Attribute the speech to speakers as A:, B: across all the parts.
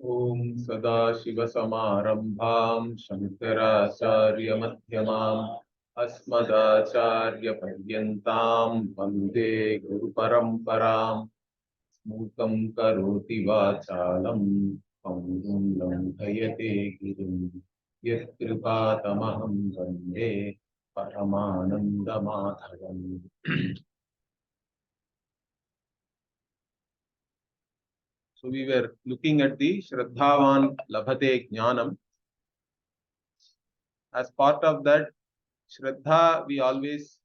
A: Om Sadashivasamārambhām Shankaraचार्यमध्यमाम् अस्मदाचार्यपर्यन्तां वन्दे गुरुपरम्पराम् स्मूतं करोति वाचालं पङ्गुं लङ्घयते गिरिं यत्कृपातमहं वन्दे परमानन्दमाधवम्. So we were looking at the Shraddhavan Labhate Jnanam. As part of that, Shraddha we always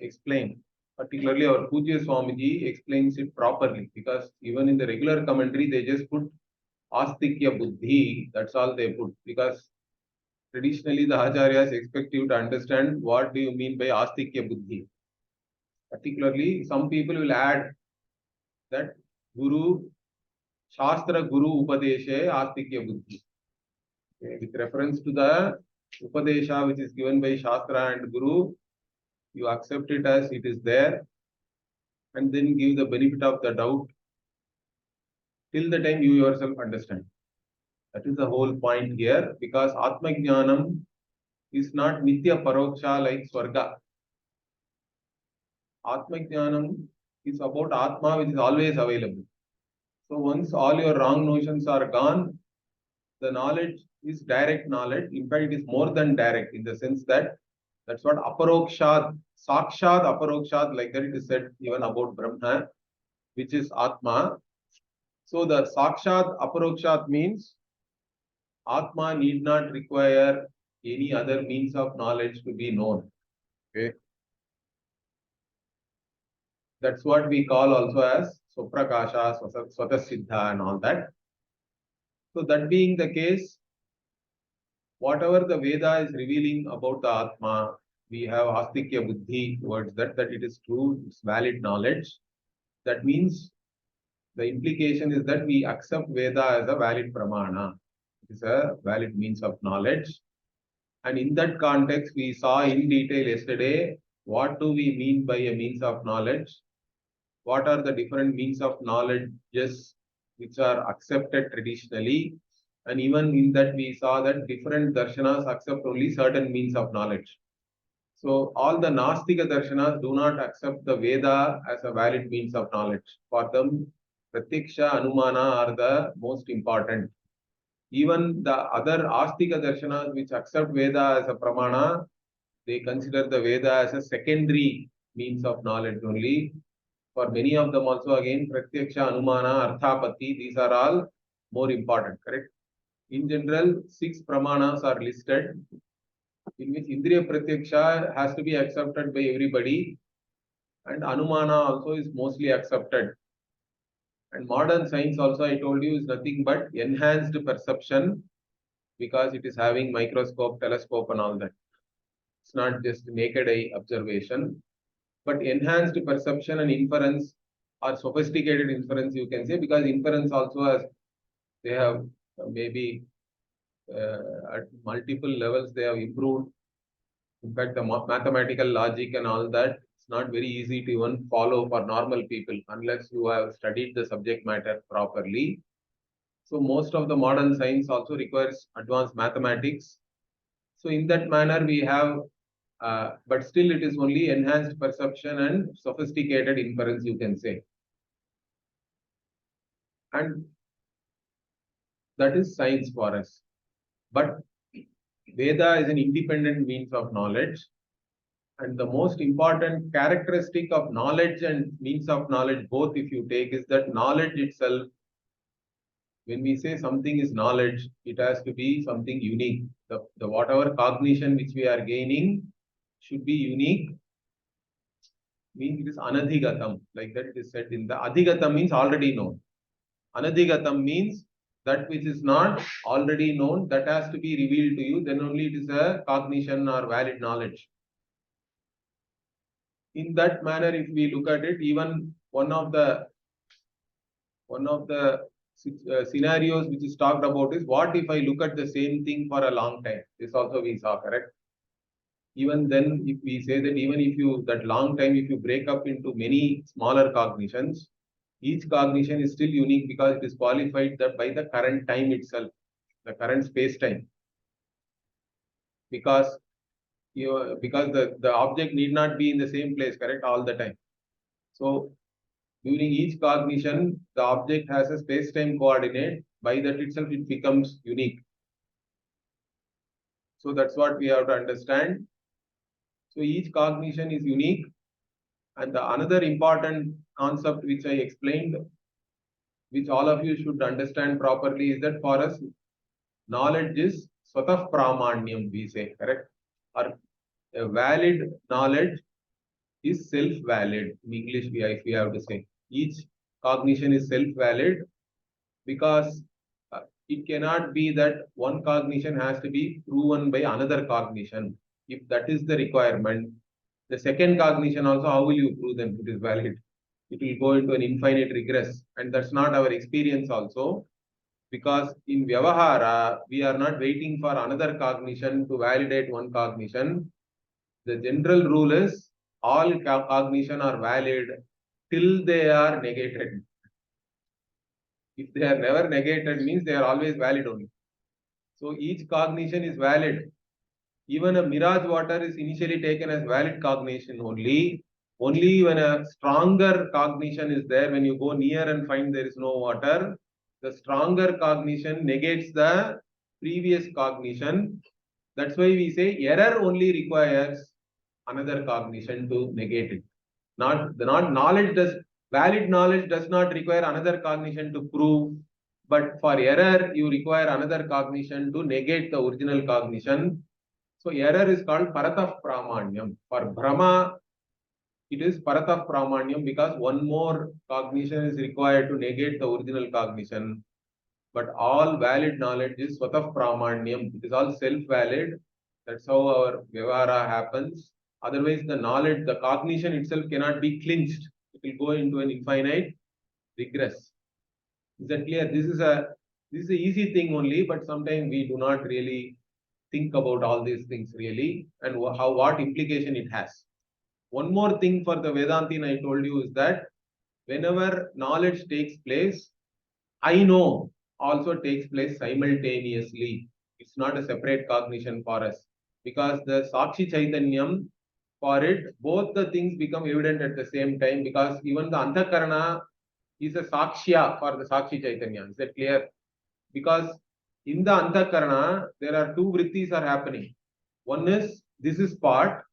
A: explain. Particularly our Pujya Swamiji explains it properly, because even in the regular commentary they just put Astikya Buddhi, that's all they put, because traditionally the Acharyas expect you to understand what do you mean by Astikya Buddhi. Particularly some people will add that Guru, Shastra Guru Upadeshe Astikya Buddhi. Okay, with reference to the Upadesha which is given by Shastra and Guru, you accept it as it is there and then give the benefit of the doubt till the time you yourself understand. That is the whole point here, because Atma Jnanam is not Nitya Paroksha like Swarga. Atma Jnanam is about Atma which is always available. So once all your wrong notions are gone, the knowledge is direct knowledge. In fact, it is more than direct in the sense that that's what Aparokshad, Sakshad Aparokshad, like that it is said even about Brahma, which is Atma. So the Sakshad Aparokshad means Atma need not require any other means of knowledge to be known. Okay. That's what we call also as Suprakasha, Swatasiddha and all that. So that being the case, whatever the Veda is revealing about the Atma, we have Astikya Buddhi towards that, that it is true, it's valid knowledge. That means the implication is that we accept Veda as a valid pramana. It is a valid means of knowledge. And in that context, we saw in detail yesterday, what do we mean by a means of knowledge? What are the different means of knowledge just which are accepted traditionally? And even in that we saw that different darshanas accept only certain means of knowledge. So all the Nastika darshanas do not accept the Veda as a valid means of knowledge. For them, Pratiksha, Anumana are the most important. Even the other Astika darshanas which accept Veda as a pramana, they consider the Veda as a secondary means of knowledge only. For many of them also again, Pratyaksha, Anumana, Arthapati, these are all more important, correct? In general, 6 pramanas are listed, in which Indriya Pratyaksha has to be accepted by everybody, and Anumana also is mostly accepted. And modern science also, I told you, is nothing but enhanced perception, because it is having microscope, telescope and all that. It's not just naked eye observation, but enhanced perception and inference, or sophisticated inference you can say, because inference also has, they have maybe at multiple levels they have improved. In fact, the mathematical logic and all that, it's not very easy to even follow for normal people unless you have studied the subject matter properly. So most of the modern science also requires advanced mathematics. So in that manner we have, but still it is only enhanced perception and sophisticated inference you can say. And that is science for us. But Veda is an independent means of knowledge. And the most important characteristic of knowledge and means of knowledge, both if you take, is that knowledge itself, when we say something is knowledge, it has to be something unique. The whatever cognition which we are gaining should be unique. Means it is anadhigatam, like that it is said in the adhigatam means already known. Anadhigatam means that which is not already known, that has to be revealed to you, then only it is a cognition or valid knowledge. In that manner, if we look at it, even one of the scenarios which is talked about is, what if I look at the same thing for a long time? This also we saw, correct? Even then, if we say that even if you, that long time, if you break up into many smaller cognitions, Each cognition is still unique because it is qualified by the current time itself, the current space-time. Because the object need not be in the same place, correct, all the time. So during each cognition, the object has a space-time coordinate. By that itself, it becomes unique. So that's what we have to understand. So each cognition is unique. And the another important concept which I explained, which all of you should understand properly, is that for us, knowledge is swatah pramanyam, we say, correct? Or a valid knowledge is self-valid. In English, if we have to say, each cognition is self-valid because it cannot be that one cognition has to be proven by another cognition. If that is the requirement, the second cognition also, how will you prove them it is valid? It will go into an infinite regress, and that's not our experience also. Because in Vyavahara, we are not waiting for another cognition to validate one cognition. The general rule is all cognition are valid till they are negated. If they are never negated, means they are always valid only. So each cognition is valid. Even a mirage water is initially taken as valid cognition only. Only when a stronger cognition is there, when you go near and find there is no water, the stronger cognition negates the previous cognition. That's why we say error only requires another cognition to negate it. Not knowledge does valid knowledge does not require another cognition to prove, but for error you require another cognition to negate the original cognition. So error is called paratah pramanyam. For Brahma, it is paratah pramanyam because one more cognition is required to negate the original cognition. But all valid knowledge is swatah pramanyam. It is all self-valid. That's how our vyavahara happens. Otherwise, the knowledge, the cognition itself cannot be clinched. It will go into an infinite regress. Is that clear? This is a easy thing only, but sometimes we do not really think about all these things really and what implication it has. One more thing for the Vedantin I told you is that whenever knowledge takes place, I know also takes place simultaneously. It's not a separate cognition for us because the Sakshi Chaitanyam, for it, both the things become evident at the same time because even the Antakarana is a Sakshya for the Sakshi Chaitanya. Is that clear? Because in the Antakarana, there are two vrittis are happening. One is, this is part,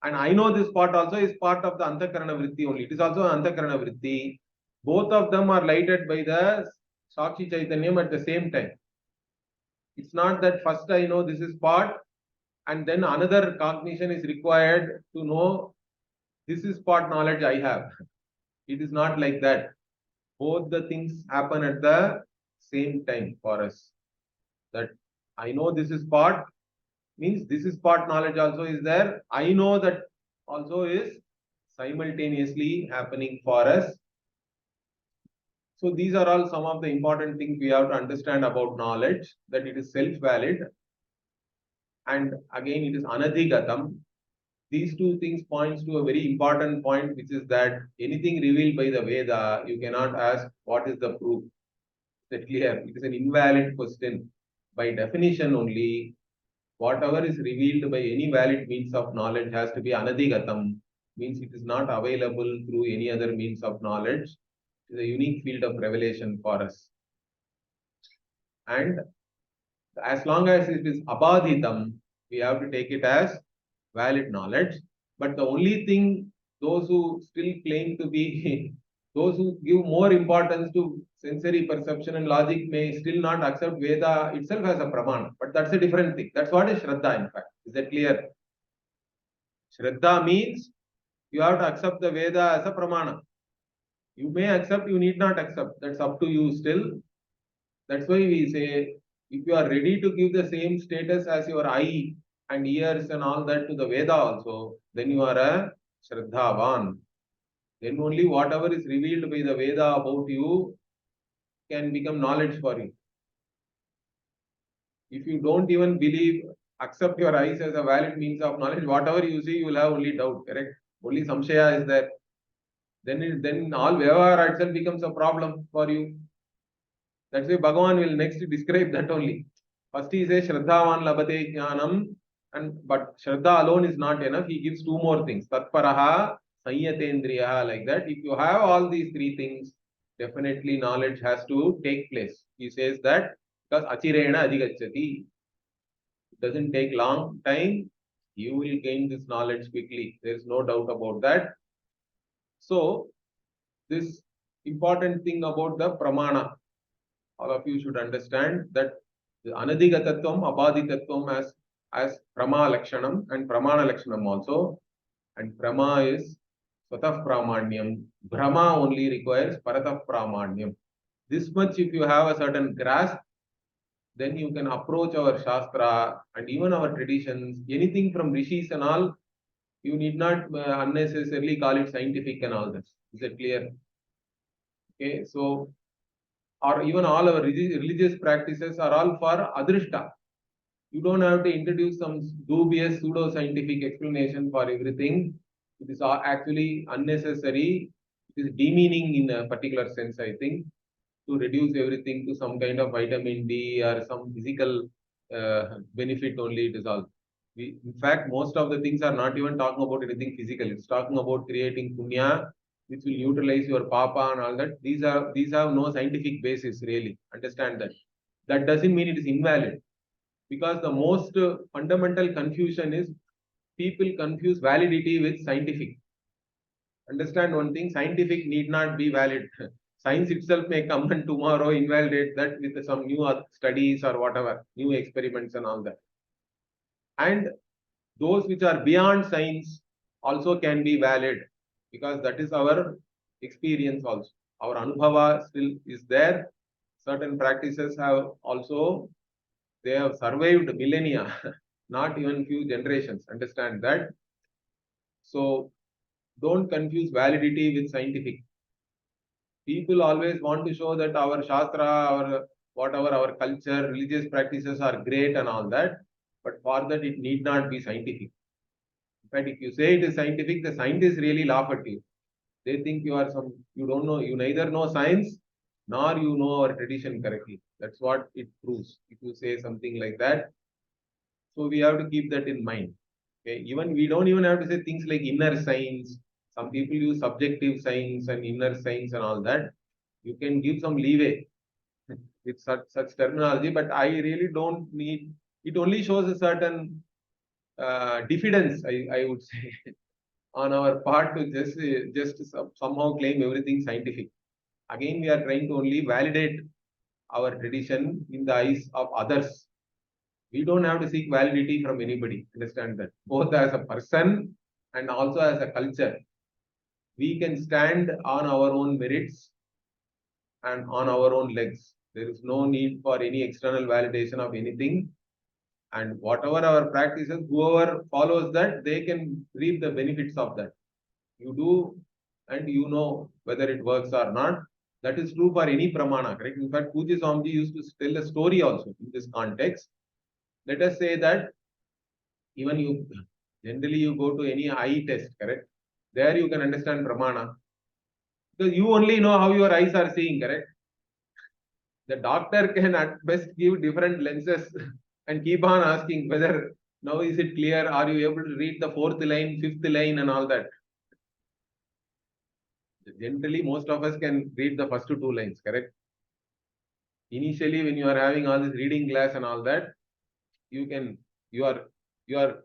A: and I know this part also is part of the Antakarana vritti only. It is also an Antakarana vritti. Both of them are lighted by the Sakshi Chaitanyam at the same time. It's not that first I know this is part, and then another cognition is required to know this is part knowledge I have. It is not like that. Both the things happen at the same time for us. That I know this is part means this is part knowledge also is there. I know that also is simultaneously happening for us. So these are all some of the important things we have to understand about knowledge, that it is self-valid and again it is anadhigatam. These two things points to a very important point, which is that anything revealed by the Veda, you cannot ask what is the proof. Is that clear? It is an invalid question. By definition only, whatever is revealed by any valid means of knowledge has to be anadhigatam, means it is not available through any other means of knowledge. It is a unique field of revelation for us. And as long as it is abadhitam, we have to take it as valid knowledge. But the only thing, those who still claim to be, those who give more importance to sensory perception and logic may still not accept Veda itself as a Pramana. But that's a different thing. That's what is Shraddha in fact. Is that clear? Shraddha means you have to accept the Veda as a Pramana. You may accept, you need not accept. That's up to you still. That's why we say, if you are ready to give the same status as your eye and ears and all that to the Veda also, then you are a Shraddhavan. Then only whatever is revealed by the Veda about you can become knowledge for you. If you don't even believe, accept your eyes as a valid means of knowledge, whatever you see, you will have only doubt, correct? Only samshaya is there. then all Vyavahara itself becomes a problem for you. That's why Bhagavan will next describe that only. First he says Shraddhavan labate jnanam, but Shraddha alone is not enough. He gives two more things. Tatparaha, Sanyatendriyaha, like that. If you have all these three things, definitely knowledge has to take place. He says that because Achirena Adhigachati. It doesn't take long time. You will gain this knowledge quickly. There is no doubt about that. So, this important thing about the pramana, all of you should understand that the anadhigatatvam, abhadhitatvam as prama lakshanam and pramana lakshanam also. And prama is swatah pramanyam. Brahma only requires paratah pramanyam. This much if you have a certain grasp, then you can approach our Shastra and even our traditions, anything from rishis and all, you need not unnecessarily call it scientific and all this. Is it clear? Okay, so, or even all our religious practices are all for adrishta. You don't have to introduce some dubious pseudo-scientific explanation for everything. It is actually unnecessary. It is demeaning in a particular sense, I think, to reduce everything to some kind of vitamin D or some physical benefit only. It is all. In fact, most of the things are not even talking about anything physical. It's talking about creating punya, which will neutralize your papa and all that. These have no scientific basis really. Understand that. That doesn't mean it is invalid, because the most fundamental confusion is people confuse validity with scientific. Understand one thing: scientific need not be valid. Science itself may come and tomorrow invalidate that with some new studies or whatever, new experiments and all that. And those which are beyond science also can be valid, because that is our experience also. Our anubhava still is there. Certain practices have also, they have survived millennia, not even few generations. Understand that. So don't confuse validity with scientific. People always want to show that our Shastra, our whatever, our culture, religious practices are great and all that. But for that, it need not be scientific. In fact, if you say it is scientific, the scientists really laugh at you. They think you are you don't know, you neither know science nor you know our tradition correctly. That's what it proves. If you say something like that, so we have to keep that in mind. Okay, even we don't even have to say things like inner science. Some people use subjective science and inner science and all that. You can give some leeway with such terminology, but I really don't need. It only shows a certain diffidence, I would say, on our part to just somehow claim everything scientific. Again, we are trying to only validate our tradition in the eyes of others. We don't have to seek validity from anybody. Understand that. Both as a person and also as a culture, we can stand on our own merits and on our own legs. There is no need for any external validation of anything. And whatever our practices, whoever follows that, they can reap the benefits of that. You do, and you know whether it works or not. That is true for any pramana, correct? In fact, Puji Swamiji used to tell a story also in this context. Let us say that even you generally you go to any eye test, correct? There you can understand pramana, because you only know how your eyes are seeing, correct? The doctor can at best give different lenses and keep on asking whether now is it clear, are you able to read the fourth line, fifth line and all that. Generally, most of us can read the first two lines, correct? Initially, when you are having all this reading class and all that, you can, you are,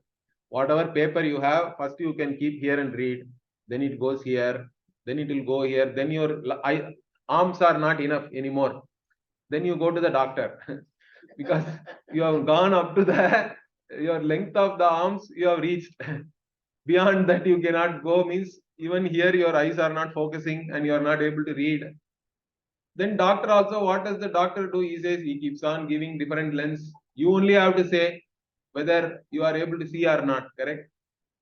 A: whatever paper you have, first you can keep here and read, then it goes here, then it will go here, then your arms are not enough anymore. Then you go to the doctor because you have gone up to the, your length of the arms, you have reached. Beyond that, you cannot go, means even here your eyes are not focusing and you are not able to read. Then doctor also, what does the doctor do? He says, he keeps on giving different lens. You only have to say whether you are able to see or not, correct?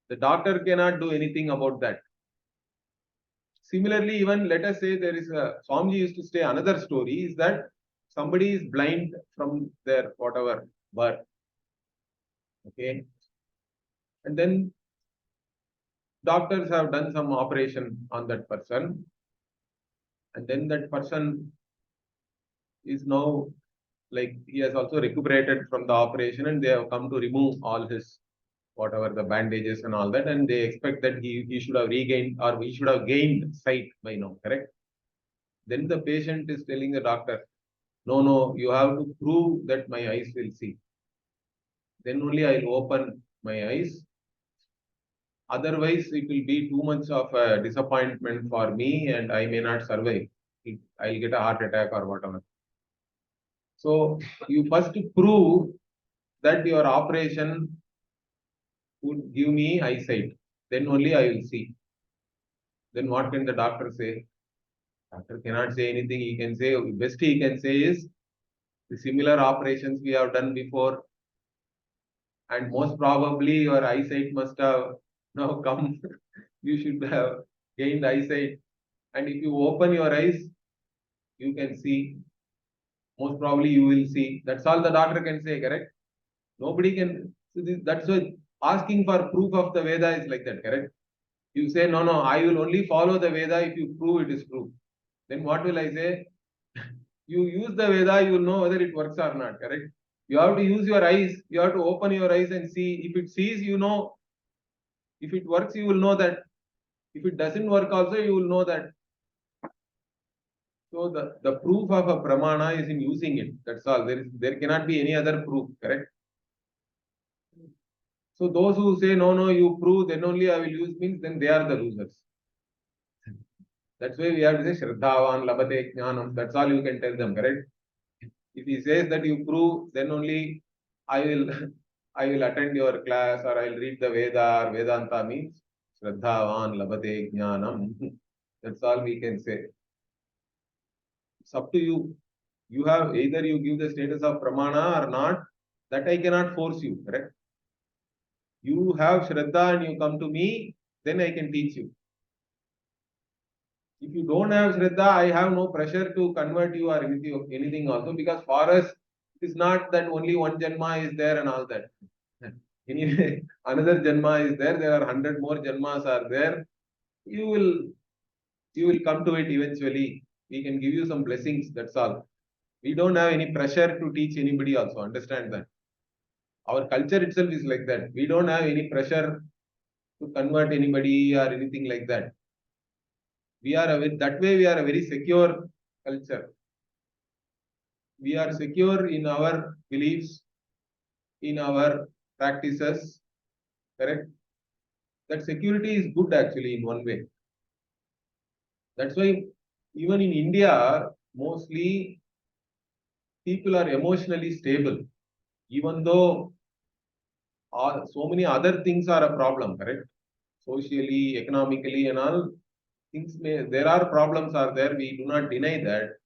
A: The doctor cannot do anything about that. Similarly, even let us say there is a, Swamiji used to say another story, is that somebody is blind from their whatever birth. Okay. And then Doctors have done some operation on that person, and then that person is now, like, he has also recuperated from the operation, and they have come to remove all his whatever the bandages and all that, and they expect that he should have regained, or he should have gained sight by now, correct? Then the patient is telling the doctor, no, no, you have to prove that my eyes will see. Then only I will open my eyes. Otherwise, it will be too much of a disappointment for me, and I may not survive. I'll get a heart attack or whatever. So you first prove that your operation would give me eyesight. Then only I will see. Then what can the doctor say? Doctor cannot say anything. He can say, best he can say is, the similar operations we have done before, and most probably your eyesight must have now come. You should have gained eyesight. And if you open your eyes, you can see. Most probably you will see. That's all the doctor can say, correct? Nobody can. So that's why asking for proof of the Veda is like that, correct? You say, no, no, I will only follow the Veda if you prove it is true. Then what will I say? You use the Veda, you will know whether it works or not, correct? You have to use your eyes. You have to open your eyes and see. If it sees, you know. If it works, you will know that. If it doesn't work also, you will know that. So the proof of a pramana is in using it. That's all. There cannot be any other proof, correct? So those who say, no, no, you prove, then only I will use, means then they are the losers. That's why we have to say Shraddhavan, Labate, Jnanam. That's all you can tell them, correct? If he says that you prove, then only I will I will attend your class, or I will read the Veda, or Vedanta, means Shraddhavan, Labate, Jnanam. That's all we can say. It's up to you. You have either you give the status of Pramana or not. That I cannot force you, correct? You have Shraddha and you come to me, then I can teach you. If you don't have Shraddha, I have no pressure to convert you or anything also, because for us, it is not that only one Janma is there and all that. Anyway, another Janma is there. There are 100 more Janmas are there. You will come to it eventually. We can give you some blessings. That's all. We don't have any pressure to teach anybody also. Understand that. Our culture itself is like that. We don't have any pressure to convert anybody or anything like that. That way we are a very secure culture. We are secure in our beliefs, in our practices, correct? That security is good actually in one way. That's why even in India, mostly people are emotionally stable, even though so many other things are a problem, correct? Socially, economically, and all things there are problems are there. We do not deny that,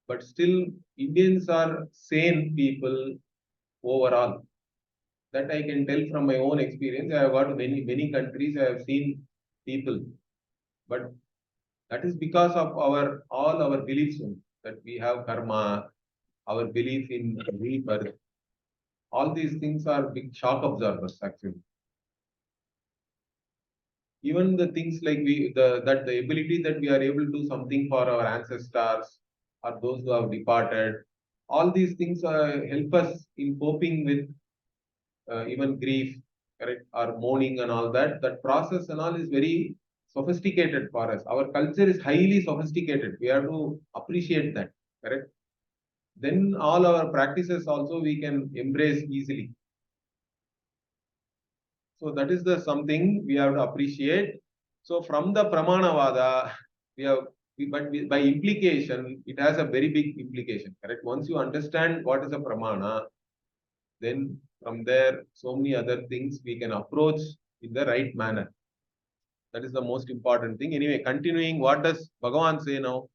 A: but still Indians are sane people overall. That I can tell from my own experience. I have got many countries. I have seen people, but that is because of all our beliefs that we have karma, our belief in rebirth. All these things are big shock absorbers actually. Even the things like the ability that we are able to do something for our ancestors or those who have departed. All these things help us in coping with even grief, correct, or mourning and all that. That process and all is very sophisticated for us. Our culture is highly sophisticated. We have to appreciate that, correct. Then all our practices also we can embrace easily. So that is the something we have to appreciate. So from the Pramanavada, we have, by implication, it has a very big implication, correct. Once you understand what is a Pramana, then from there, so many other things we can approach in the right manner. That is the most important thing. Anyway, continuing, what does Bhagavan say now?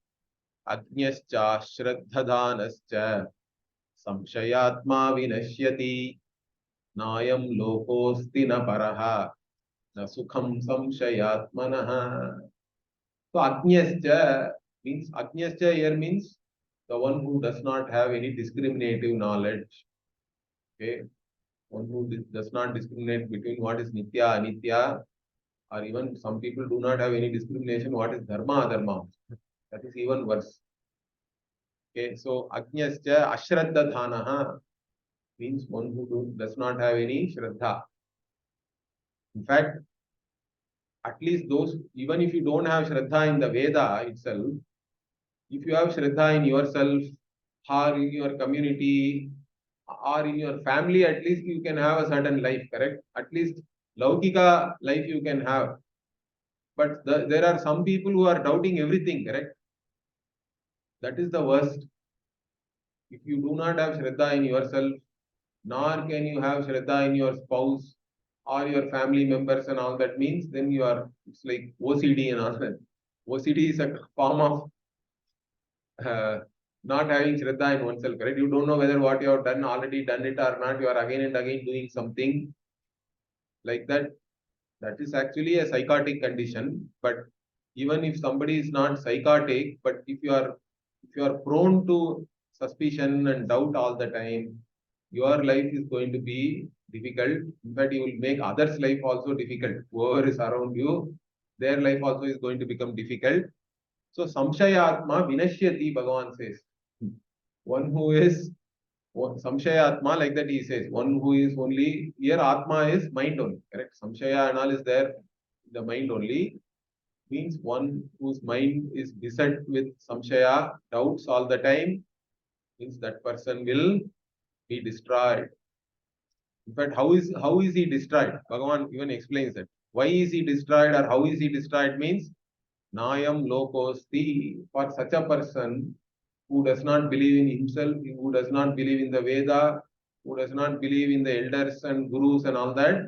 A: Ajñascha Shraddhadanascha Samshayatma Vinashyati Nayam Lokosti na Paraha Na Sukham Samshayatmanaha. So Ajñascha means, Ajñascha here means the one who does not have any discriminative knowledge. Okay. One who does not discriminate between what is Nitya, Anitya, or even some people do not have any discrimination. What is dharma, adharma? That is even worse. Okay, so Ajnascha Ashraddha Dhanaha means one who does not have any Shraddha. In fact, at least those, even if you don't have Shraddha in the Veda itself, if you have Shraddha in yourself or in your community or in your family, at least you can have a certain life, correct? At least Laukika life you can have. But there are some people who are doubting everything, correct? That is the worst. If you do not have Shraddha in yourself, nor can you have Shraddha in your spouse or your family members and all that means, then you are, it's like OCD and all that. OCD is a form of not having Shraddha in oneself, correct? You don't know whether what you have done, already done it or not. You are again and again doing something like that. That is actually a psychotic condition. But even if somebody is not psychotic, but if you are prone to suspicion and doubt all the time, your life is going to be difficult. In fact, you will make others' life also difficult. Whoever is around you, their life also is going to become difficult. So, samshayatma vinashyati, Bhagavan says. One who is samshayatma, like that he says, one who is only, here atma is mind only, correct? Samshaya and all is there, the mind only, means one whose mind is beset with samshaya, doubts all the time, means that person will be destroyed. In fact, how is he destroyed? Bhagavan even explains that. Why is he destroyed or how is he destroyed means Nayam Lokosti. For such a person who does not believe in himself, who does not believe in the Veda, who does not believe in the elders and gurus and all that,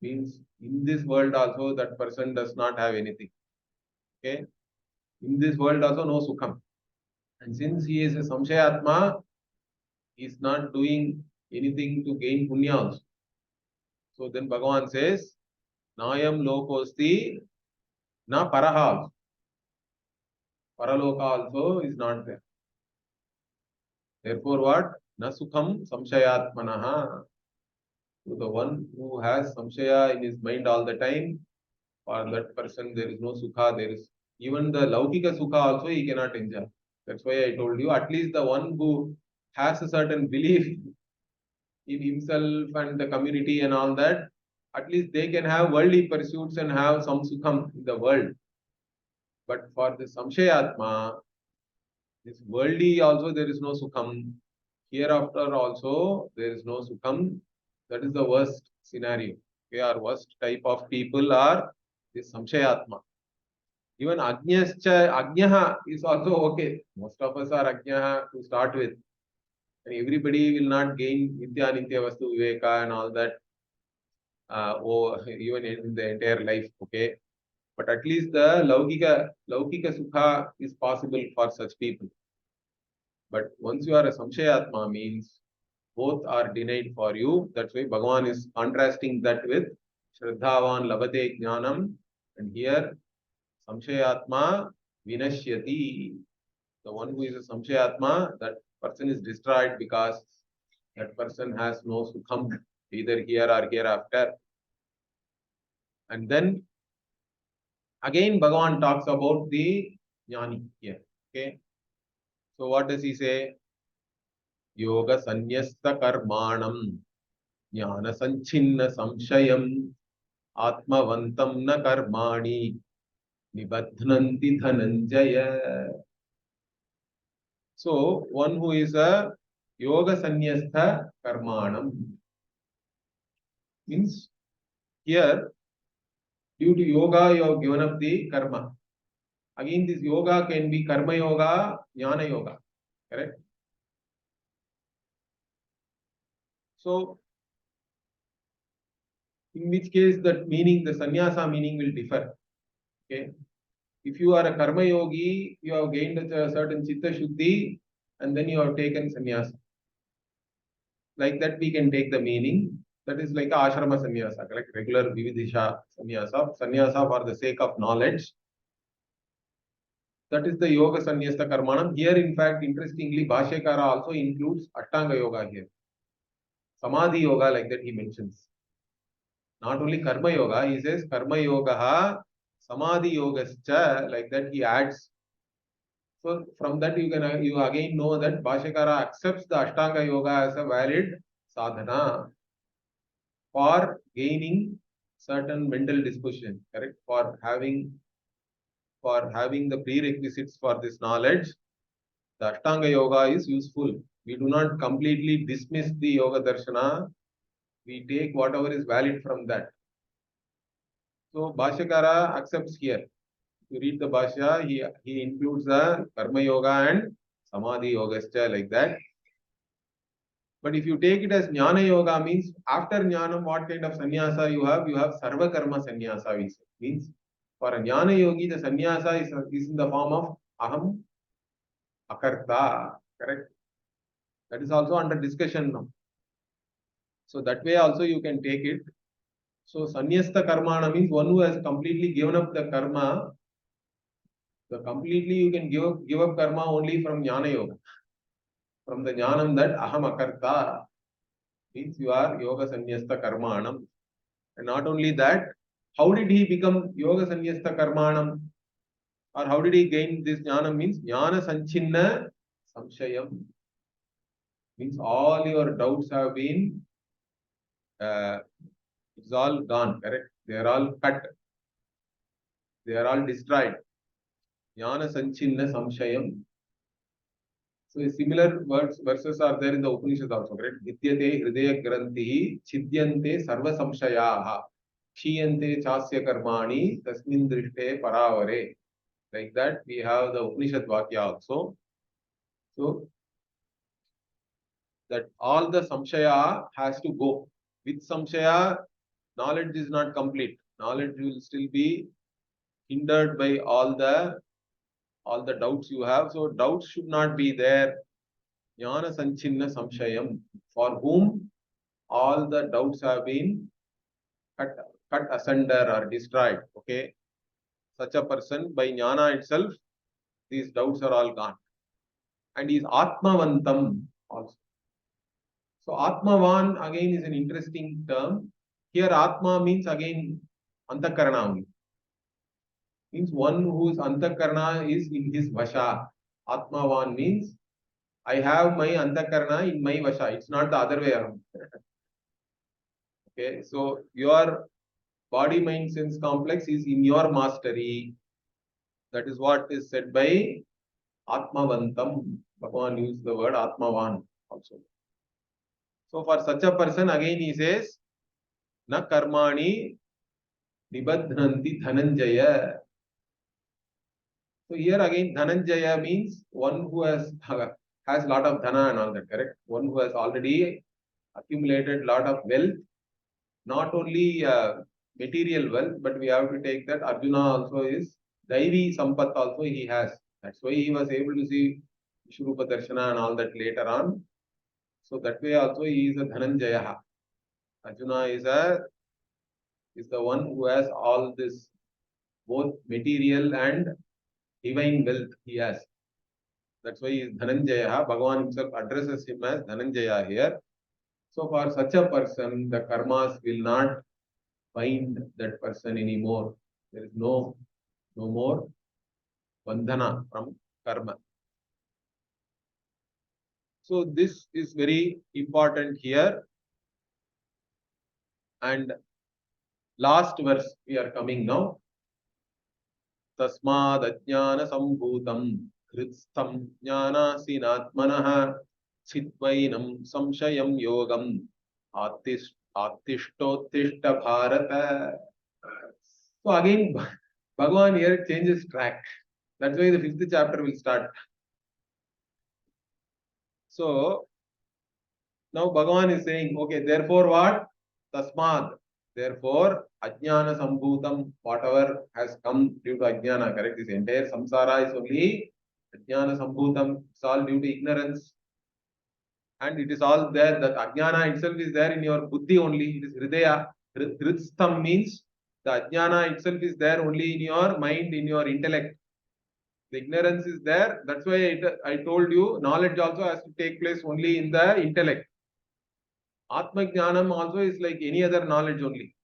A: means in this world also that person does not have anything. Okay? In this world also no sukham. And since he is a samshayatma, he is not doing anything to gain punya also. So then Bhagavan says, Nayam Lokosti na paraha. Paraloka also is not there. Therefore, what? Na sukham samshayatmanaha. So the one who has samshaya in his mind all the time, for that person there is no sukha, there is even the laukika sukha also he cannot enjoy. That's why I told you, at least the one who has a certain belief in himself and the community and all that, at least they can have worldly pursuits and have some sukham in the world. But for the samshayatma, this worldly also there is no sukham. Hereafter also there is no sukham. That is the worst scenario. Okay, our worst type of people are this samshayatma. Even ajnaha is also okay. Most of us are ajnaha to start with. And everybody will not gain nitya nitya vastu viveka and all that. Even in the entire life, okay. But at least the laukika sukha is possible for such people. But once you are a samshayatma means both are denied for you. That's why Bhagavan is contrasting that with Shraddhavan Labate Jnanam. And here, Samshayatma Vinashyati. The one who is a Samshayatma, that person is destroyed because that person has no sukham either here or hereafter. And then again Bhagavan talks about the Jnani here. Okay. So what does he say? Yoga Sanyasta Karmanam Jnana Sanchinna Samshayam Atmavantam na karmani nibadhnanti dhananjaya. So, one who is a yoga sanyastha karmanam means here, due to yoga, you have given up the karma. Again, this yoga can be karma yoga, jnana yoga. Correct? So, in which case that meaning, the sannyasa meaning will differ. Okay? If you are a karma yogi, you have gained a certain chitta shuddhi and then you have taken sannyasa. Like that, we can take the meaning. That is like ashrama sannyasa, like regular vividisha sannyasa, sannyasa for the sake of knowledge. That is the yoga sannyasta karmanam. Here, in fact, interestingly, Bhashyakara also includes Ashtanga yoga here. Samadhi yoga, like that he mentions. Not only Karma Yoga, he says Karma Yoga, Samadhi Yogascha, like that he adds. So from that you again know that Bhashyakara accepts the Ashtanga Yoga as a valid sadhana for gaining certain mental disposition, correct? For having the prerequisites for this knowledge, the Ashtanga Yoga is useful. We do not completely dismiss the Yoga Darshana. We take whatever is valid from that. So Bhashyakara accepts here. If you read the Bhashya, he includes the Karma Yoga and Samadhi Yoga like that. But if you take it as Jnana Yoga, means after Jnanam, what kind of sannyasa you have? You have Sarva Karma sannyasa, we say. Means for a Jnana Yogi, the sannyasa is in the form of Aham Akarta. Correct? That is also under discussion now. So that way also you can take it. So sannyasta karmana means one who has completely given up the karma. So completely you can give up karma only from Jnana Yoga. From the Jnanam that Aham Akarta means you are Yoga Sannyasta Karmanam. And not only that, how did he become Yoga Sannyasta Karmanam? Or how did he gain this Jnana? Means Jnana Sanchinna Samshayam. Means all your doubts have been, it's all gone, correct? They are all cut. They are all destroyed. Jnana Sanchinna Samshayam. So similar verses are there in the Upanishads also, correct? Vidyate Hridaya Granthi Chidyante Sarva Samshayaha Chiyante Chasya Karmani Tasmin Drishte Paravare. Like that, we have the Upanishad Vakya also. So that all the Samshaya has to go. With Samshaya, knowledge is not complete. Knowledge will still be hindered by all the doubts you have. So doubts should not be there. Jnana Sanchinna Samshayam, for whom all the doubts have been cut asunder or destroyed. Okay. Such a person, by Jnana itself, these doubts are all gone. And he is Atmavantam also. So Atmavan again is an interesting term. Here Atma means again Antakarana only. Means one whose Antakarana is in his Vasha. Atmavan means I have my Antakarana in my Vasha. It's not the other way around. Okay, so your body mind sense complex is in your mastery. That is what is said by Atmavantam. Bhagavan used the word Atmavan also. So for such a person, again he says, Na karmani nibadhanti dhananjaya. So here again, Dhananjaya means one who has lot of dhana and all that, correct? One who has already accumulated lot of wealth, not only material wealth, but we have to take that Arjuna also is Daivi Sampat also he has. That's why he was able to see Vishrupa Darshana and all that later on. So that way also he is a Dhananjaya. Arjuna is the one who has all this, both material and divine wealth he has. That's why he is Dhananjaya. Bhagavan himself addresses him as Dhananjaya here. So for such a person, the karmas will not bind that person anymore. There is no more bandhana from karma. So this is very important here. And last verse we are coming now. Tasmad ajnana sambhutam kritstam jnanasinatmanah chitvainam samshayam yogam attishtottishta bharata. So again, Bhagavan here changes track. That's why the 5th chapter will start. So now Bhagavan is saying, okay, therefore what? Tasmad. Therefore, Ajnana Sambhutam, whatever has come due to Ajnana, correct? This entire samsara is only Ajnana Sambhutam. It's all due to ignorance. And it is all there. That Ajnana itself is there in your buddhi only. It is Hridaya. Hritstam means the Ajnana itself is there only in your mind, in your intellect. The ignorance is there. That's why I told you, knowledge also has to take place only in the intellect. Atma Jnanam also is like any other knowledge only.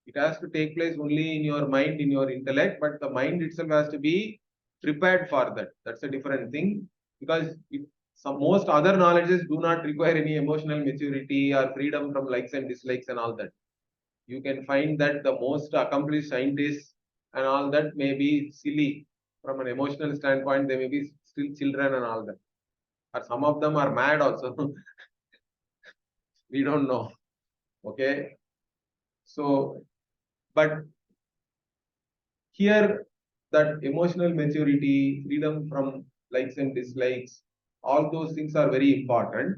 A: It has to take place only in your mind, in your intellect, but the mind itself has to be prepared for that. That's a different thing, because some most other knowledges do not require any emotional maturity or freedom from likes and dislikes and all that. You can find that the most accomplished scientists and all that may be silly from an emotional standpoint. They may be still children and all that, or some of them are mad also. We don't know. Okay, so but here, that emotional maturity, freedom from likes and dislikes, all those things are very important.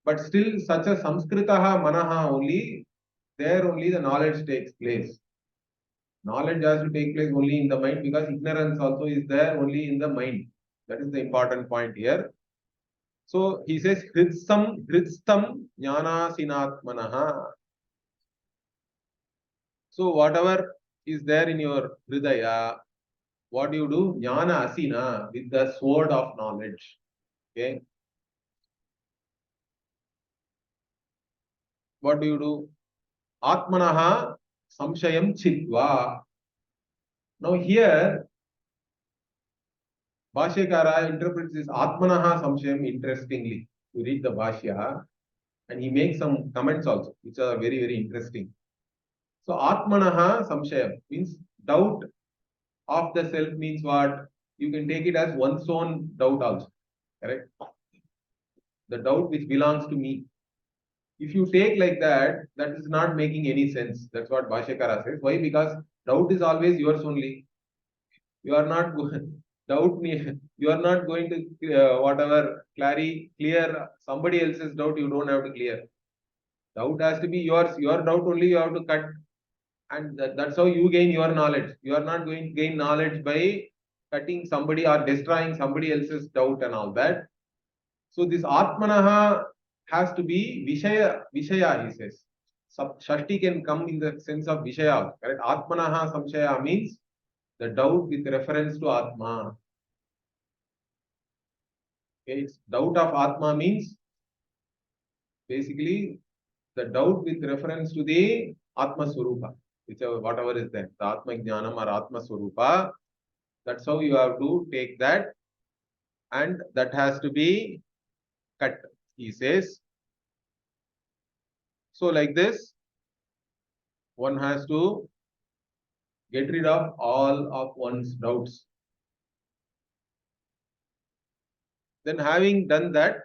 A: But still, such a Samskritaha Manaha only, there only the knowledge takes place. Knowledge has to take place only in the mind, because ignorance also is there only in the mind. That is the important point here. So he says, Hritstam Jnana Sinatmanaha. So whatever is there in your Hridaya, what do you do? Jnana Asina, with the sword of knowledge. Okay. What do you do? Atmanaha Samshayam Chitva. Now here, Bhashyakara interprets this Atmanaha Samshayam interestingly. You read the Bhashya, and he makes some comments also, which are very, very interesting. So Atmanaha Samshayam means doubt of the self means what? You can take it as one's own doubt also. Correct? The doubt which belongs to me. If you take like that, that is not making any sense. That's what Bhashyakara says. Why? Because doubt is always yours only. You are not doubt. You are not going to whatever clear somebody else's doubt. You don't have to clear. Doubt has to be yours. Your doubt only you have to cut, and that's how you gain your knowledge. You are not going to gain knowledge by cutting somebody or destroying somebody else's doubt and all that. So this Atmanaha has to be Vishaya, he says. Shashti can come in the sense of Vishaya. Correct? Atmanaha Samshaya means the doubt with reference to Atma. Okay, it's doubt of Atma means basically the doubt with reference to the Atma Swarupa, whichever whatever is there, the Atma Jnanam or Atma Swarupa. That's how you have to take that, and that has to be cut, he says. So like this, one has to get rid of all of one's doubts. Then having done that,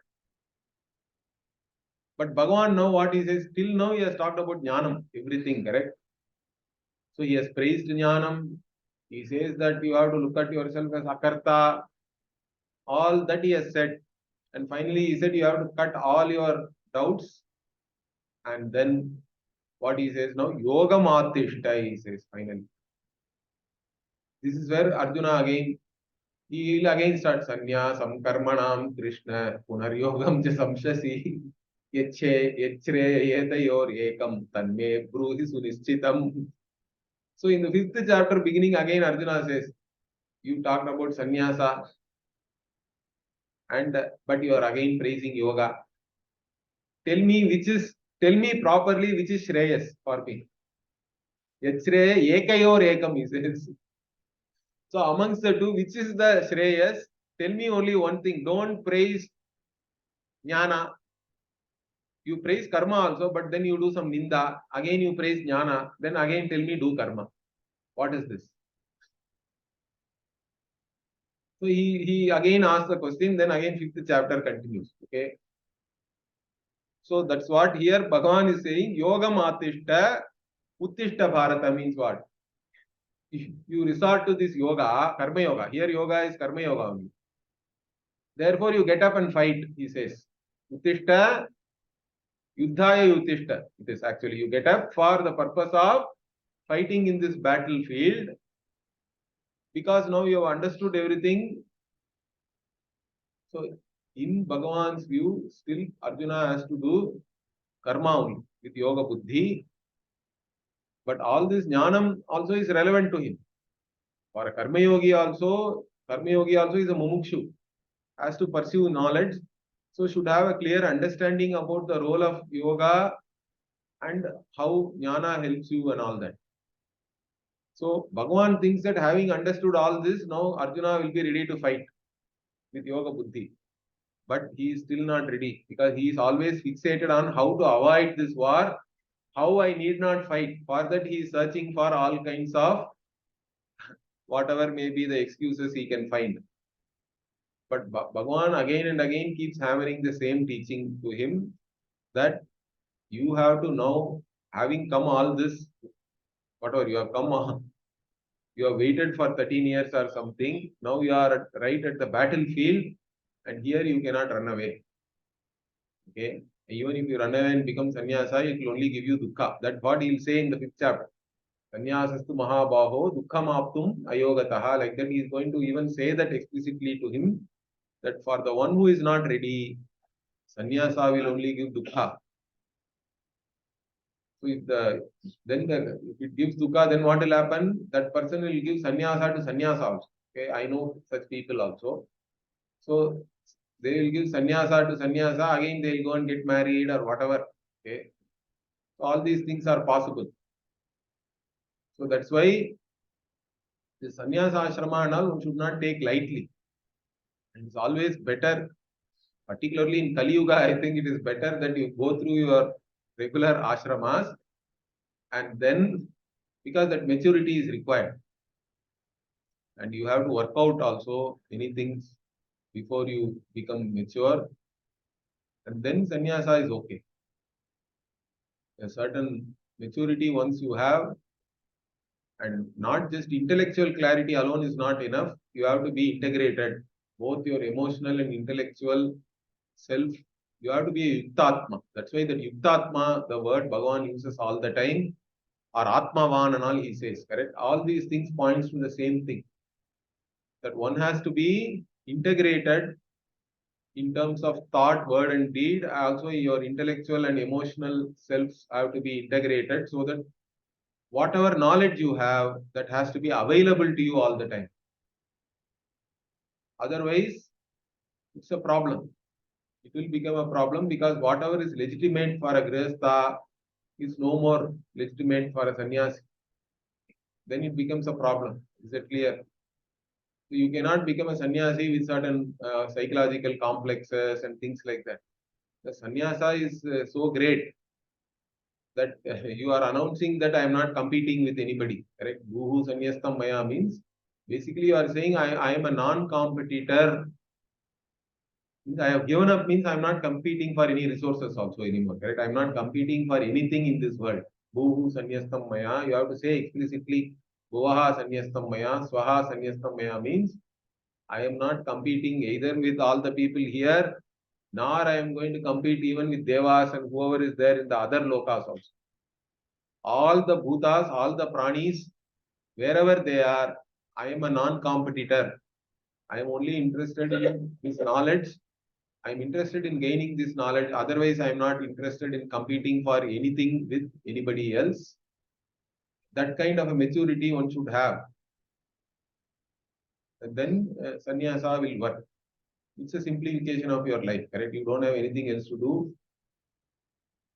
A: but Bhagavan now what he says, till now he has talked about Jnanam, everything, correct? So he has praised Jnanam. He says that you have to look at yourself as Akarta. All that he has said. And finally he said you have to cut all your doubts. And then what he says now, Yoga Matishta, he says finally. This is where Arjuna again, he will again start Sanyasam Karmanam Krishna Punaryogam cha Samshasi Yechre Yetayor Ekam Tanme Bruhi Sunischitam. So in the 5th chapter beginning again Arjuna says, you talked about sannyasa, and but you are again praising yoga. Tell me properly which is Shreyas for me. Yachre Ekayor Ekam, he says. So amongst the two, which is the Shreyas? Tell me only one thing. Don't praise Jnana. You praise karma also, but then you do some ninda. Again you praise Jnana. Then again tell me do karma. What is this? So he again asks the question, then again 5th chapter continues. Okay. So that's what here Bhagavan is saying. Yoga Matishta Uttishta Bharata means what? If you resort to this yoga, karma yoga. Here yoga is karma yoga only. Therefore you get up and fight, he says. Uttishta Yuddhaya Uttishta. It is actually you get up for the purpose of fighting in this battlefield, because now you have understood everything. So in Bhagavan's view, still Arjuna has to do karma only with yoga buddhi. But all this jnanam also is relevant to him. For a karma yogi also is a mumukshu, has to pursue knowledge. So should have a clear understanding about the role of yoga and how jnana helps you and all that. So Bhagavan thinks that having understood all this, now Arjuna will be ready to fight with yoga buddhi. But he is still not ready because he is always fixated on how to avoid this war, how I need not fight. For that he is searching for all kinds of whatever may be the excuses he can find. But Bhagavan again and again keeps hammering the same teaching to him that you have to know, having come all this, whatever you have come on, you have waited for 13 years or something. Now you are right at the battlefield, and here you cannot run away. Okay? Even if you run away and become sannyasa, it will only give you dukkha. That's what he will say in the 5th chapter. Sannyasastu mahabaho dukkham aptum ayogataha. Like that, he is going to even say that explicitly to him that for the one who is not ready, sannyasa will only give dukkha. So if it gives dukkha, then what will happen? That person will give sannyasa to sannyasa also. Okay, I know such people also. So they will give sannyasa to sannyasa, again they will go and get married or whatever. Okay. So all these things are possible. So that's why the sannyasa ashrama and all one should not take lightly. And it's always better, particularly in Kali Yuga, I think it is better that you go through your regular ashramas and then, because that maturity is required. And you have to work out also many things before you become mature. And then sannyasa is okay. A certain maturity once you have, and not just intellectual clarity alone is not enough. You have to be integrated, both your emotional and intellectual self. You have to be a yuktatma. That's why that yuktatma, the word Bhagavan uses all the time, or atmavan and all he says, correct? All these things points to the same thing. That one has to be integrated in terms of thought, word and deed. Also your intellectual and emotional selves have to be integrated so that whatever knowledge you have, that has to be available to you all the time. Otherwise, it's a problem. It will become a problem because whatever is legitimate for a grihastha is no more legitimate for a sannyasi. Then it becomes a problem. Is it clear? So you cannot become a sannyasi with certain psychological complexes and things like that. The sannyasa is so great that you are announcing that I am not competing with anybody. Correct? Guhu sannyastam maya means basically you are saying I am a non-competitor. I have given up means I am not competing for any resources also anymore. Correct? I am not competing for anything in this world. Guhu sannyastam maya. You have to say explicitly Guvaha sannyastam maya, Swaha sannyastam maya means I am not competing either with all the people here, nor I am going to compete even with Devas and whoever is there in the other lokas also. All the bhutas, all the pranis, wherever they are, I am a non-competitor. I am only interested in this knowledge. I am interested in gaining this knowledge. Otherwise, I am not interested in competing for anything with anybody else. That kind of a maturity one should have. And then sannyasa will work. It's a simplification of your life, correct? You don't have anything else to do.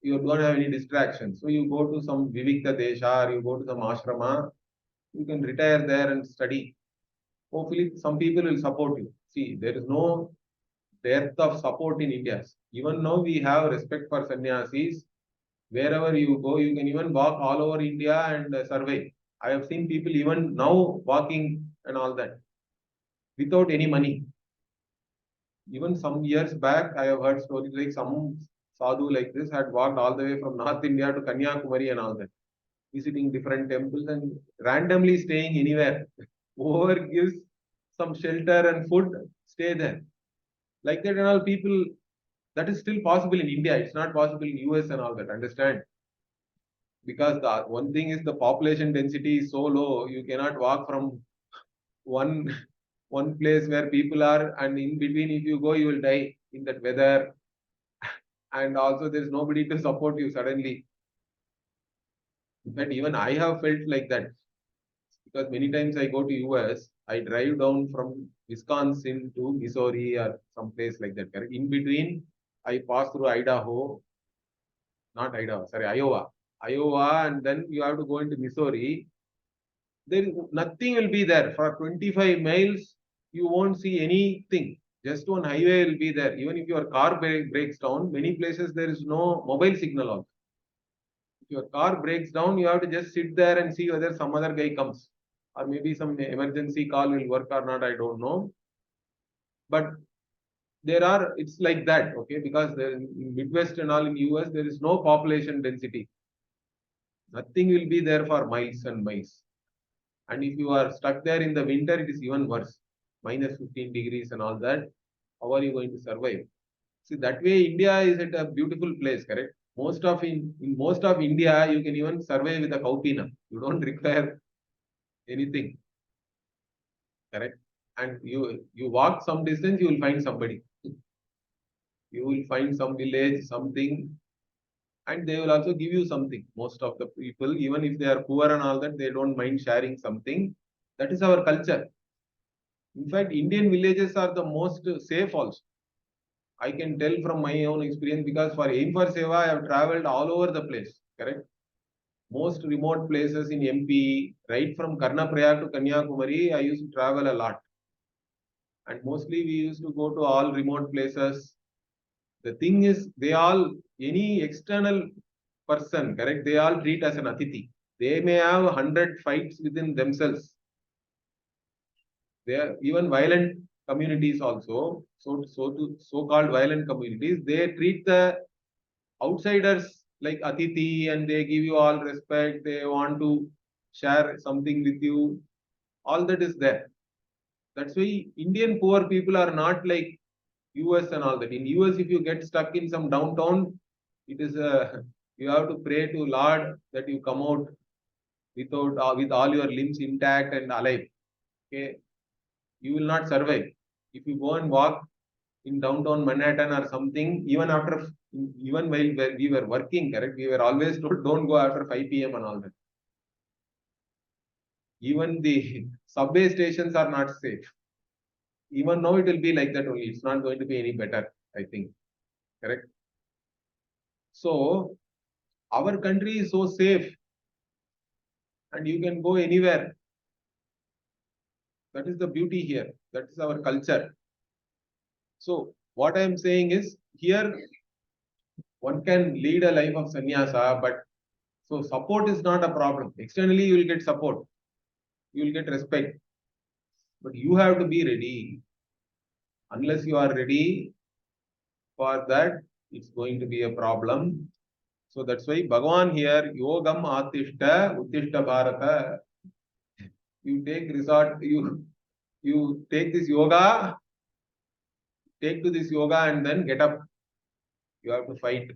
A: You don't have any distractions. So you go to some Vivikta Desha or you go to some ashrama, you can retire there and study. Hopefully, some people will support you. See, there is no dearth of support in India. Even now, we have respect for sannyasis. Wherever you go, you can even walk all over India and survey. I have seen people even now walking and all that without any money. Even some years back, I have heard stories like some sadhu like this had walked all the way from North India to Kanyakumari and all that, visiting different temples and randomly staying anywhere. Whoever gives some shelter and food, stay there. Like that and all people, that is still possible in India. It's not possible in US and all that, understand? Because the one thing is the population density is so low, you cannot walk from one one place where people are, and in between if you go, you will die in that weather, and also there is nobody to support you suddenly. In fact, even I have felt like that because many times I go to US, I drive down from Wisconsin to Missouri or some place like that. Correct? In between, I pass through Idaho. not Idaho, sorry, Iowa. Iowa, and then you have to go into Missouri. Then nothing will be there. For 25 miles, you won't see anything. Just one highway will be there. Even if your car breaks down, many places there is no mobile signal also. If your car breaks down, you have to just sit there and see whether some other guy comes. Or maybe some emergency call will work or not, I don't know. But there are, it's like that, okay, because in Midwest and all in US, there is no population density. Nothing will be there for miles and miles. And if you are stuck there in the winter, it is even worse. Minus 15 degrees and all that. How are you going to survive? See, that way India is at a beautiful place, correct? In most of India, you can even survive with a cow peanut. You don't require anything, correct? And you walk some distance, you will find somebody. You will find some village, something, and they will also give you something. Most of the people, even if they are poor and all that, they don't mind sharing something. That is our culture. In fact, Indian villages are the most safe also. I can tell from my own experience because for Aim for Seva, I have traveled all over the place, correct? Most remote places in MP, right from Karnaprayag to Kanyakumari, I used to travel a lot. And mostly we used to go to all remote places. The thing is, any external person, correct? They all treat as an Atiti. They may have 100 fights within themselves. They are even violent communities also, so-called violent communities, they treat the outsiders like Atiti and they give you all respect. They want to share something with you. All that is there. That's why Indian poor people are not like US and all that. In US, if you get stuck in some downtown, it is you have to pray to Lord that you come out without with all your limbs intact and alive. Okay, you will not survive. If you go and walk in downtown Manhattan or something, even while we were working, correct, we were always told don't go after 5 p.m. and all that. Even the subway stations are not safe. Even now it will be like that only. It's not going to be any better, I think. Correct. So our country is so safe and you can go anywhere. That is the beauty here. That is our culture. So what I am saying is here one can lead a life of sannyasa, but so support is not a problem. Externally you will get support. You will get respect. But you have to be ready. Unless you are ready for that, it's going to be a problem. So that's why Bhagavan here, Yogam Atishta, Uttishta Bharata. You take resort, you take this yoga, take to this yoga and then get up. You have to fight.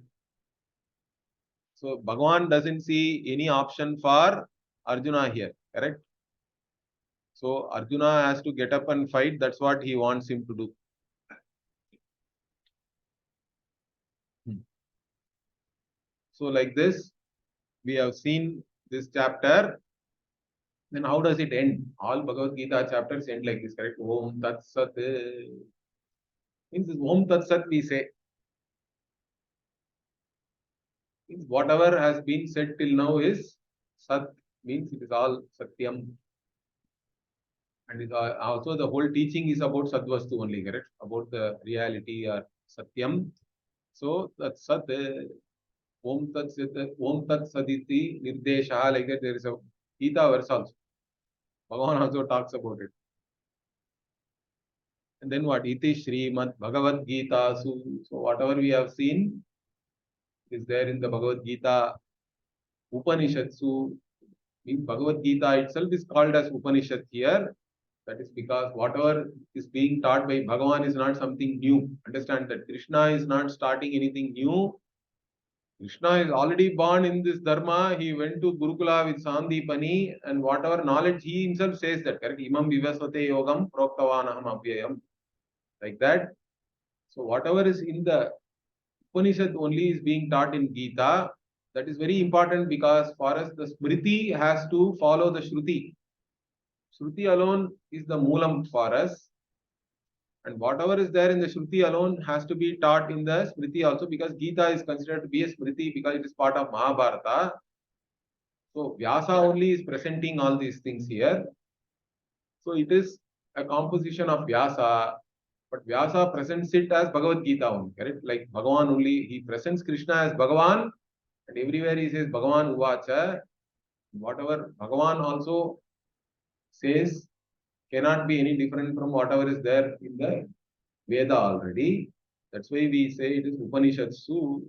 A: So Bhagavan doesn't see any option for Arjuna here, correct? So Arjuna has to get up and fight. That's what he wants him to do. So like this, we have seen this chapter. Then how does it end? All Bhagavad Gita chapters end like this, correct? Om Tat Sat. Means Om Tat Sat we say. Means whatever has been said till now is Sat. Means it is all Satyam. And it, also the whole teaching is about Sadvastu only, correct? About the reality or Satyam. So that Sat. Om Tat Sat. Om Tat Saditi Nirdesha. Like that there is a Gita verse also. Bhagavan also talks about it. And then what? Iti Srimad Bhagavad Gita. So whatever we have seen is there in the Bhagavad Gita. Upanishadsu. Means Bhagavad Gita itself is called as Upanishad here. That is because whatever is being taught by Bhagavan is not something new. Understand that Krishna is not starting anything new. Krishna is already born in this dharma. He went to Gurukula with Sandipani and whatever knowledge he himself says that, correct? Imam vivasvate yogam proktavanaham abhyayam. Like that. So whatever is in the Upanishad only is being taught in Gita. That is very important because for us the Smriti has to follow the Shruti. Shruti alone is the Moolam for us. And whatever is there in the Shruti alone has to be taught in the Smriti also, because Gita is considered to be a Smriti because it is part of Mahabharata. So Vyasa only is presenting all these things here. So it is a composition of Vyasa, but Vyasa presents it as Bhagavad Gita only, correct? Like Bhagavan only, he presents Krishna as Bhagavan, and everywhere he says Bhagavan Uvacha. Whatever Bhagavan also says cannot be any different from whatever is there in the Veda already. That's why we say it is Upanishatsu.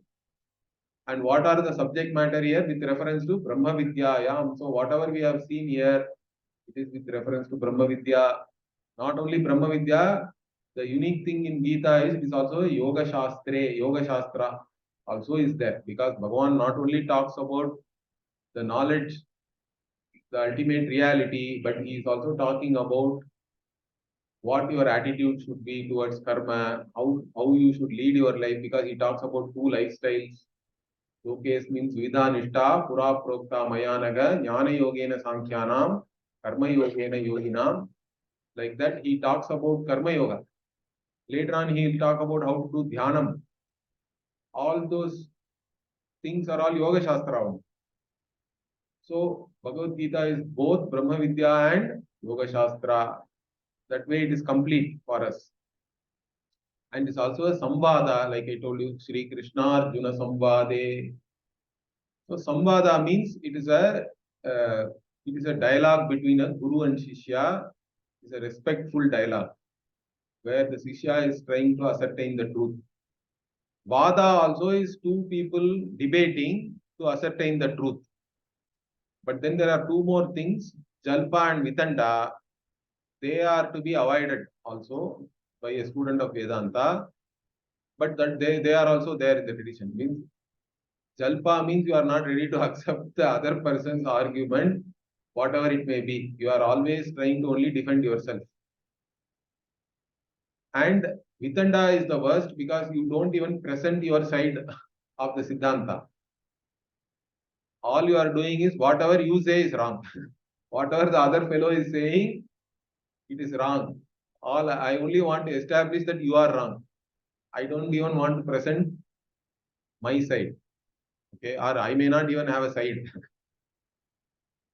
A: And what are the subject matter here with reference to Brahma Vidyayam? So whatever we have seen here, it is with reference to Brahma Vidya. Not only Brahma Vidya, the unique thing in Gita is it is also Yoga Shastra. Yoga Shastra also is there, because Bhagavan not only talks about the knowledge, the ultimate reality, but he is also talking about what your attitude should be towards karma, how you should lead your life, because he talks about two lifestyles. Lokes means Vida Nishta, Pura Prokta Mayanaga, Jnana Yogena Sankhyanam, Karma Yogena Yoginam. Like that, he talks about Karma Yoga. Later on, he will talk about how to do Dhyanam. All those things are all Yoga Shastra. So, Bhagavad Gita is both Brahma Vidya and Yoga Shastra. That way, it is complete for us. And it's also a Samvada, like I told you, Sri Krishna Arjuna Samvade. So Samvada means it is a dialogue between a guru and shishya. It's a respectful dialogue where the shishya is trying to ascertain the truth. Vada also is two people debating to ascertain the truth. But then there are two more things, Jalpa and Vitanda. They are to be avoided also by a student of Vedanta. But that they are also there in the tradition. Means Jalpa means you are not ready to accept the other person's argument, whatever it may be. You are always trying to only defend yourself. And Vitanda is the worst because you don't even present your side of the Siddhanta. All you are doing is whatever you say is wrong. Whatever the other fellow is saying, it is wrong. All I only want to establish that you are wrong. I don't even want to present my side. Okay, or I may not even have a side.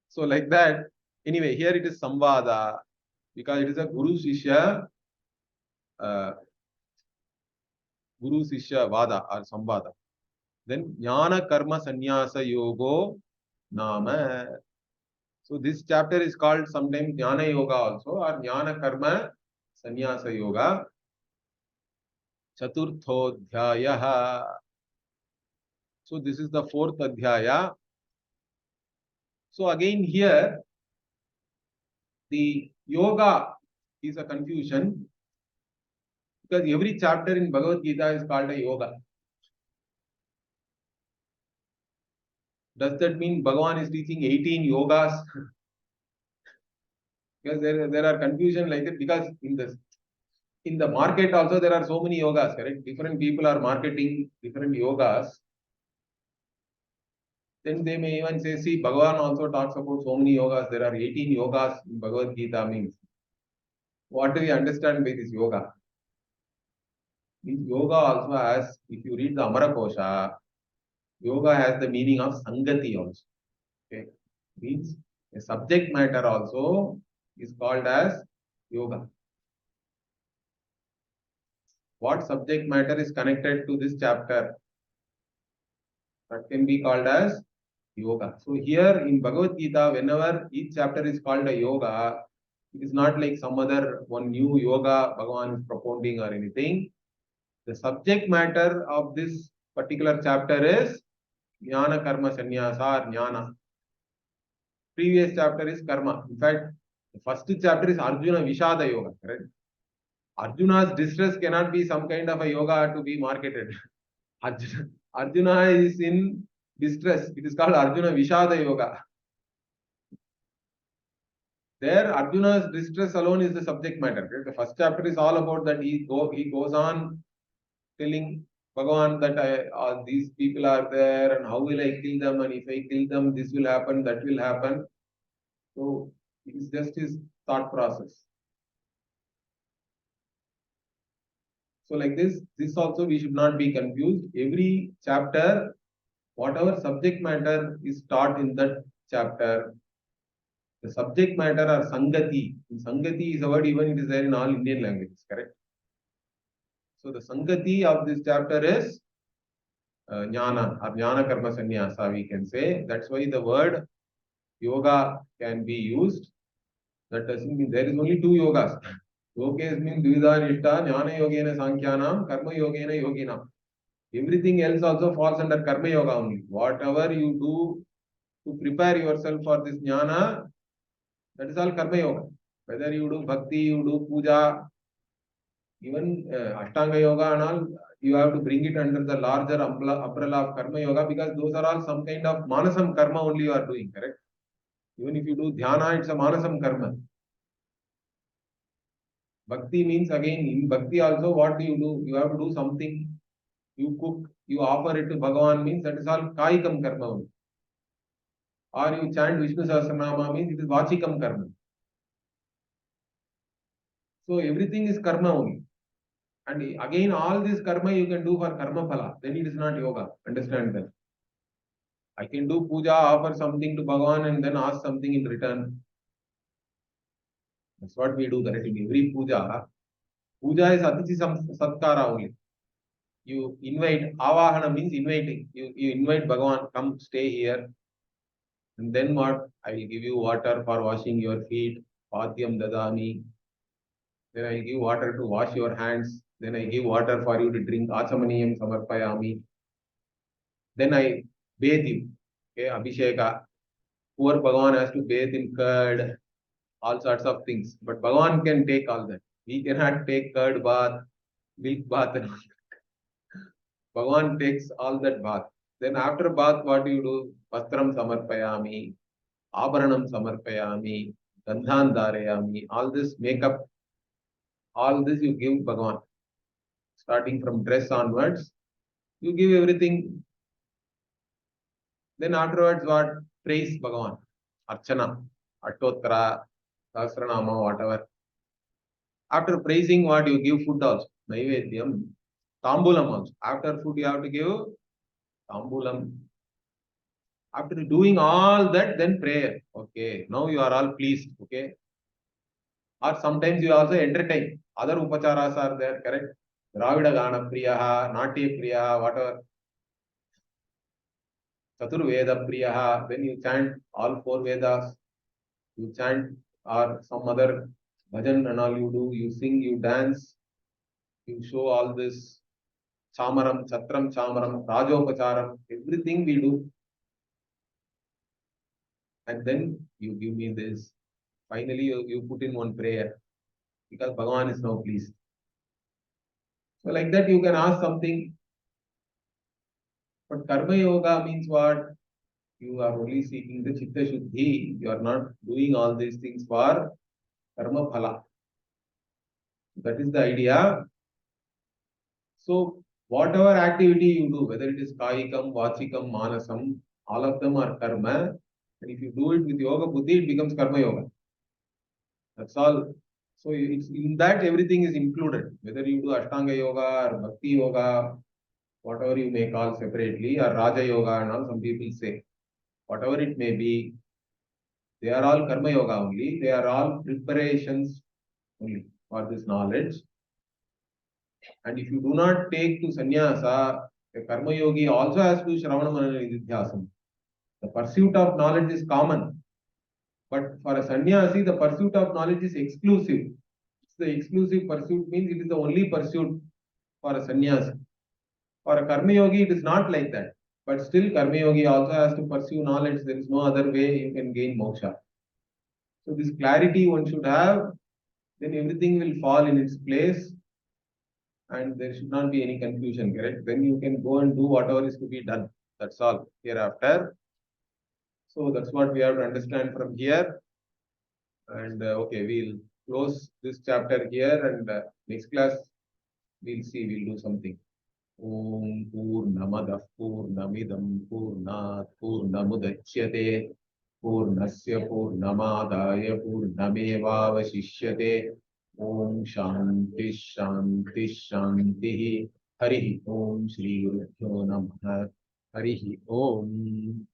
A: So like that, anyway, here it is Samvada because it is a uh, Guru Sishya Vada or Samvada. Then Jnana Karma Sannyasa Yogo Nama. So this chapter is called sometimes Jnana Yoga also or Jnana Karma Sannyasa Yoga. Chaturthodhyaya. So this is the fourth adhyaya. So again here the yoga is a confusion because every chapter in Bhagavad Gita is called a yoga. Does that mean Bhagavan is teaching 18 yogas? Because there are confusion like that because in the market also there are so many yogas, correct? Different people are marketing different yogas. Then they may even say, see, Bhagavan also talks about so many yogas. There are 18 yogas in Bhagavad Gita means. What do we understand by this yoga? Means yoga also has, if you read the Amara Kosha, yoga has the meaning of Sangati also. Okay? Means a subject matter also is called as yoga. What subject matter is connected to this chapter? That can be called as yoga. So here in Bhagavad Gita, whenever each chapter is called a yoga, it is not like some other one new yoga Bhagavan is propounding or anything. The subject matter of this particular chapter is Jnana Karma Sannyasa or Jnana. Previous chapter is Karma. In fact, the first chapter is Arjuna Vishada Yoga. Correct? Arjuna's distress cannot be some kind of a yoga to be marketed. Arjuna is in distress. It is called Arjuna Vishada Yoga. There, Arjuna's distress alone is the subject matter. Right? The first chapter is all about that he goes on telling Bhagavan that these people are there and how will I kill them, and if I kill them, this will happen, that will happen. So it is just his thought process. So like this also we should not be confused. Every chapter, whatever subject matter is taught in that chapter, the subject matter or Sangati. Sangati is a word, even it is there in all Indian languages, correct? So the Sangati of this chapter is Jnana or Jnana Karma Sannyasa, we can say. That's why the word yoga can be used. That doesn't mean there is only two yogas. Yogas means Dvida Nishta, Jnana Yogena Sankyanam, Karma Yogena Yoginam. Everything else also falls under Karma Yoga only. Whatever you do to prepare yourself for this Jnana, that is all Karma Yoga. Whether you do Bhakti, you do Puja, even Ashtanga Yoga and all, you have to bring it under the larger umbrella of Karma Yoga, because those are all some kind of Manasam Karma only you are doing, correct? Even if you do Dhyana, it's a Manasam Karma. Bhakti means, again, in Bhakti also, what do? You have to do something. You cook, you offer it to Bhagavan, means that is all Kaikam Karma only. Or you chant Vishnu Sahasranama, means it is Vachikam Karma. So everything is Karma only. And again, all this Karma you can do for Karma Phala. Then it is not Yoga. Understand that? I can do puja, offer something to Bhagavan and then ask something in return. That's what we do, correct? In every puja, puja is Atithi Satkara only. You invite, Avahana means inviting. You invite Bhagavan, come stay here. And then what? I will give you water for washing your feet. Padyam Dadami. Then I give water to wash your hands. Then I give water for you to drink. Achamaniyam Samarpayami. Then I bathe him. Okay, Abhisheka. Poor Bhagavan has to bathe in curd, all sorts of things. But Bhagavan can take all that. We cannot take curd bath, milk bath, and all. Bhagavan takes all that bath. Then after bath, what do you do? Vastram samarpayami, Abharanam samarpayami, Gandhan dharayami. All this makeup, all this you give Bhagavan. Starting from dress onwards, you give everything. Then afterwards, what? Praise Bhagavan. Archana, Attottara, Sahasranama, whatever. After praising, what? You give food also. Naivedyam. Tambulam also. After food, you have to give Tambulam. After doing all that, then prayer. Okay. Now you are all pleased. Okay. Or sometimes you also entertain. Other upacharas are there, correct? Dravida Gana Priyaha, Natya Priyaha, whatever. Chaturveda Priyaha. Then you chant all four Vedas. You chant or some other bhajan and all you do. You sing, you dance. You show all this Chamaram, Chatram Chamaram, Rajopacharam, everything we do. And then you give me this. Finally, you put in one prayer because Bhagavan is now pleased. So, like that, you can ask something. But Karma Yoga means what? You are only seeking the Chitta Shuddhi. You are not doing all these things for Karma Phala. That is the idea. So, whatever activity you do, whether it is Kaikam, Vachikam, Manasam, all of them are Karma. And if you do it with Yoga Buddhi, it becomes Karma Yoga. That's all. So it's in that everything is included. Whether you do Ashtanga Yoga or Bhakti Yoga, whatever you may call separately, or Raja Yoga and all, some people say. Whatever it may be, they are all Karma Yoga only. They are all preparations only for this knowledge. And if you do not take to sannyasa, a Karma Yogi also has to do Shravana Manana Nididhyasana. The pursuit of knowledge is common. But for a sannyasi, the pursuit of knowledge is exclusive. It's the exclusive pursuit means it is the only pursuit for a sannyasi. For a karma yogi, it is not like that. But still, karma yogi also has to pursue knowledge. There is no other way you can gain moksha. So this clarity one should have, then everything will fall in its place and there should not be any confusion, correct? Then you can go and do whatever is to be done. That's all hereafter. So that's what we have to understand from here. And okay, we'll close this chapter here and next class we'll see, we'll do something. Om Purnamadah Purnamidam Purnat Purnamudachyate Purnasya Purnamadaya Purnamevavashishyate Om Shanti Shanti Shanti. Hari Om Shri Gurubhyo Namaha. Hari Om.